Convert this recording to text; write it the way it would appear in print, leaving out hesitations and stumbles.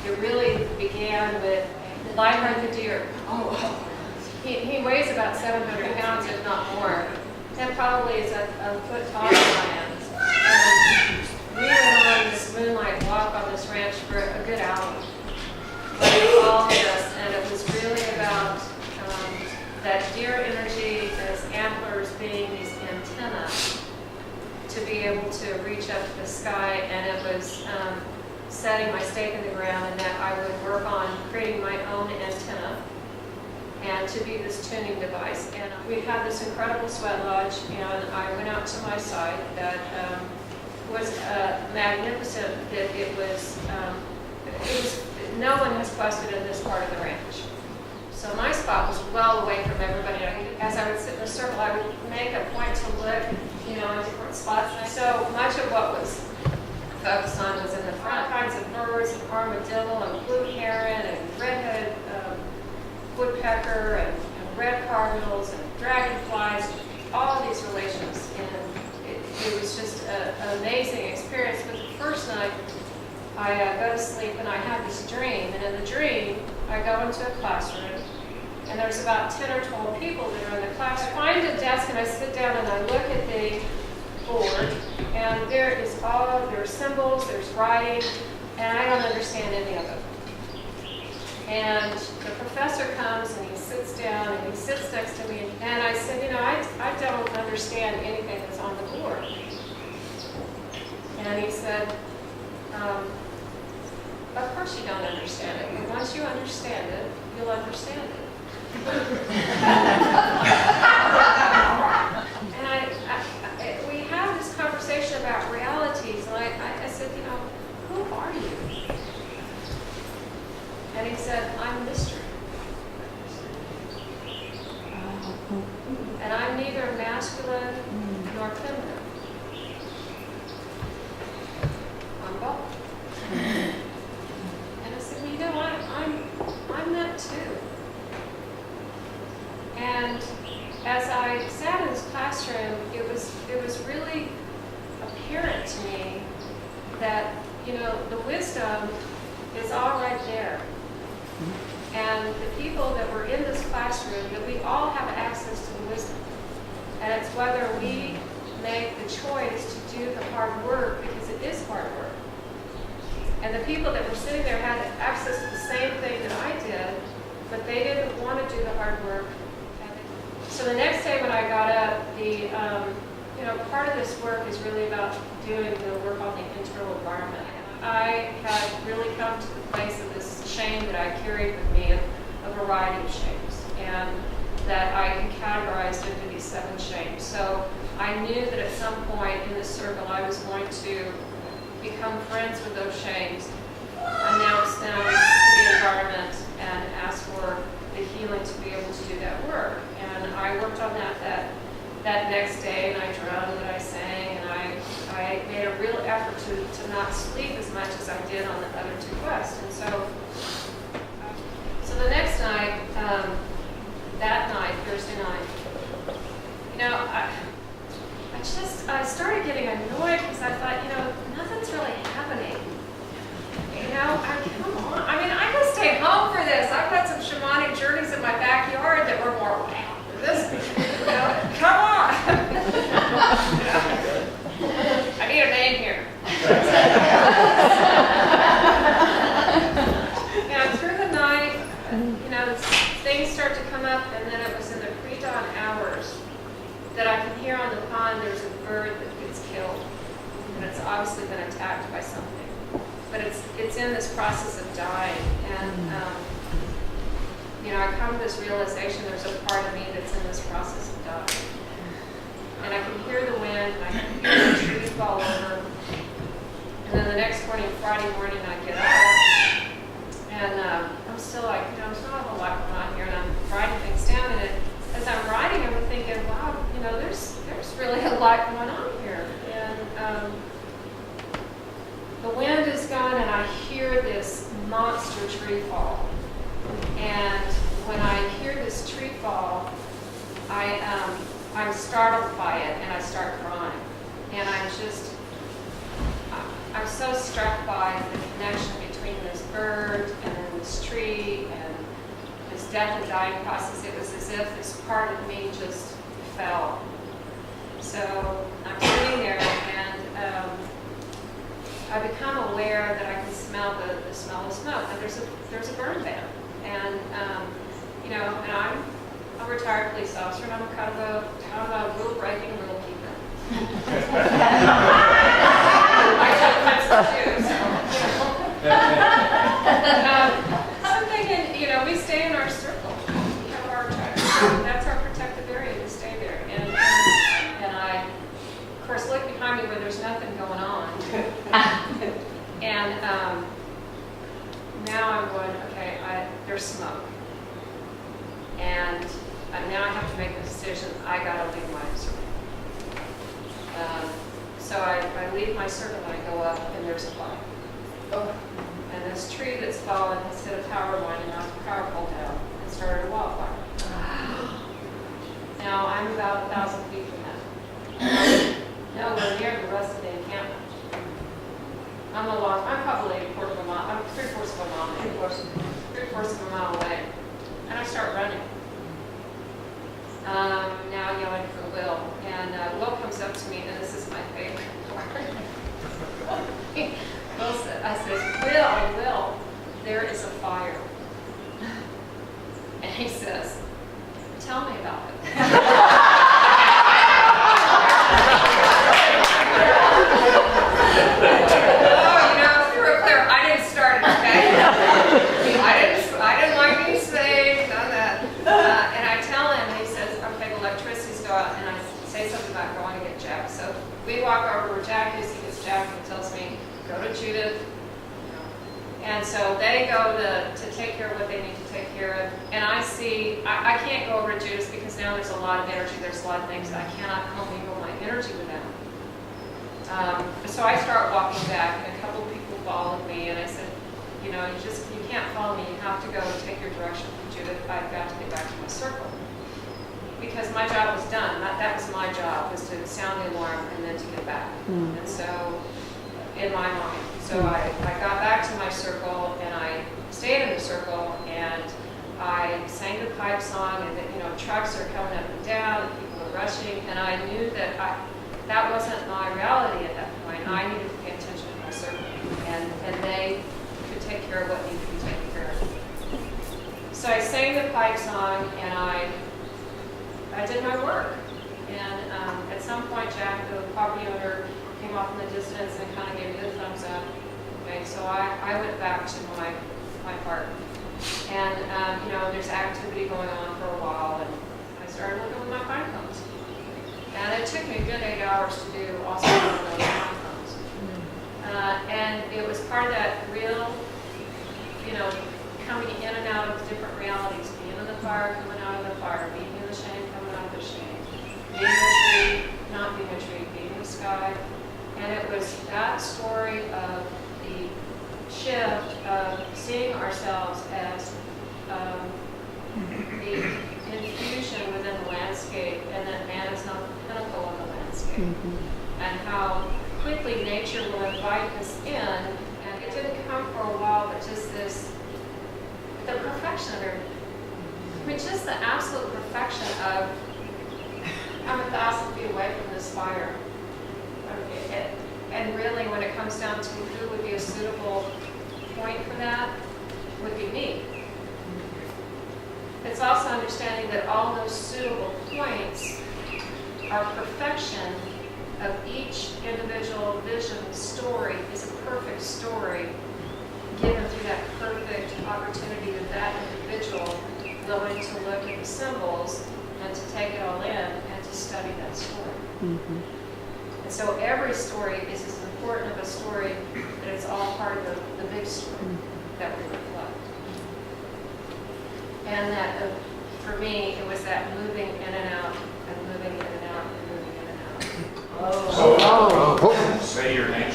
it really began with Lighthearted the deer. He weighs about 700 pounds, if not more, and probably is a foot taller than I am. And we went on this moonlight walk on this ranch for a good hour, with all of us, and it was really about that deer energy as antlers being these antennas to be able to reach up to the sky, and it was setting my stake in the ground, and that I would work on creating my own antenna and to be this tuning device. And we had this incredible sweat lodge, and I went out to my side that was magnificent. That it was no one has quested in this part of the ranch. So my spot was well away from everybody. As I would sit in a circle, I would make a point to look, in different spots. So much of what was focused on was in the front. All kinds of birds, and armadillo, and blue heron, and red-headed woodpecker, and red cardinals, and dragonflies, all of these relations. And it was just an amazing experience. But the first night, I go to sleep, and I have this dream. And in the dream, I go into a classroom, and there's about 10 or 12 people that are in the class. I find a desk, and I sit down, and I look at the board, and there's symbols, there's writing, and I don't understand any of it. And the professor comes, and he sits down, and he sits next to me, and I said, I don't understand anything that's on the board. And he said, of course you don't understand it, but once you understand it, you'll understand it. And we had this conversation about realities, and I said, who are you? And he said, I'm mystery. And I'm neither masculine nor feminine. I'm both. And I said, I'm that too. And as I sat in this classroom, it was really apparent to me that, the wisdom is all right there. And the people that were in this classroom, that we all have access to the wisdom. And it's whether we make the choice to do the hard work, because it is hard work. And the people that were sitting there had access to the same thing that I did, but they didn't want to do the hard work. So the next day when I got up, part of this work is really about doing the work on the internal environment. I had really come to the place of this shame that I carried with me, of a variety of shames, and that I categorized into these 7 shames. So I knew that at some point in this circle I was going to become friends with those shames, announce them to the environment, and ask for the healing to be able to do that work. And I worked on that next day, and I drummed and I sang, and I made a real effort to not sleep as much as I did on the other 2 quests. And so the next night, that night, Thursday night, I started getting annoyed because I thought, nothing's really happening. Come on. I could stay home for this. I've got some shamanic journeys in my backyard that were more wow than this. Come on. I need a name here. Through the night, things start to come up, and then it was in the pre-dawn hours that I can hear on the pond there's a bird that gets killed, and it's obviously been attacked by something. But it's in this process of dying, and I come to this realization there's a part of me that's in this process of dying. And I can hear the wind, and I can hear the trees fall over. And then the next morning, Friday morning, I get up, and I'm still like, there's not a whole lot going on here, and I'm writing things down. And as I'm writing, I'm thinking, wow, there's really a lot going on here. And the wind is gone, and I hear this monster tree fall. And when I hear this tree fall, I'm startled by it, and I start crying. And I'm so struck by the connection between between this bird and then this tree and this death and dying process. It was as if this part of me just fell. So I'm sitting there, and I become aware that I can smell the smell of smoke. And there's a burn ban, and you know, and I'm a retired police officer, and I'm kind of a rule-breaking rule keeper. I took pencil too, so. I'm thinking, you know, we stay in our circle. We have our that's our protective area. We stay there, and I, of course, look behind me where there's nothing going on, and now I'm going, okay, there's smoke. And now I have to make a decision. I got to leave my circle. So I leave my circle and I go up, and there's a fire. Oh. And this tree that's fallen has hit a power line and knocked the power pole down and started a wildfire. Now I'm about 1,000 feet from that. Nowhere near the rest of the encampment. I'm probably a quarter of a mile. I'm 3/4 of a mile away. 3/4 of a mile away. And I start running. Now yelling for Will. And Will comes up to me, and this is my favorite part. I says, Will, there is a fire. And he says, tell me about it. We walk over where Jack is, he gets Jack and tells me, go to Judith. And so they go to take care of what they need to take care of. And I see, I can't go over to Judith because now there's a lot of energy, there's a lot of things that I cannot commingle my energy with them. So I start walking back, and a couple of people followed me, and I said, you know, you can't follow me, you have to go and take your direction from Judith. I've got to get back to my circle. Because my job was done. That was my job, was to sound the alarm and then to get back. And so, in my mind. So I got back to my circle, and I stayed in the circle, and I sang the pipe song, and you know, trucks are coming up and down, and people are rushing, and I knew that that wasn't my reality at that point. I needed to pay attention to my circle, and they could take care of what needed to be taken care of. So I sang the pipe song, and I did my work. And at some point, Jack, the property owner, came off in the distance and kind of gave me the thumbs up. Okay, so I went back to my part. And, you know, there's activity going on for a while, and I started looking with my pine cones. And it took me a good 8 hours to do all 7 of those pine cones. And it was part of that real, you know, coming in and out of different realities, being in the fire, coming out of the fire, being in the shade, coming out of the shade, being a tree, not being a tree, being in the sky. And it was that story of the shift of seeing ourselves as the infusion within the landscape, and that man is not the pinnacle of the landscape. And how quickly nature will invite us in, and it didn't come for a while, but just this, the perfection of everything. I mean, just the absolute perfection of, I'm 1,000 feet away from this fire. And really, when it comes down to who would be a suitable point for that, would be me. It's also understanding that all those suitable points are perfection of each individual vision. Story is a perfect story given through that perfect opportunity of that individual willing to look at the symbols and to take it all in and to study that story. And so every story is as important of a story that it's all part of the big story that we reflect. And that, for me, it was that moving in and out, and moving in and out, and moving in and out. Say your name.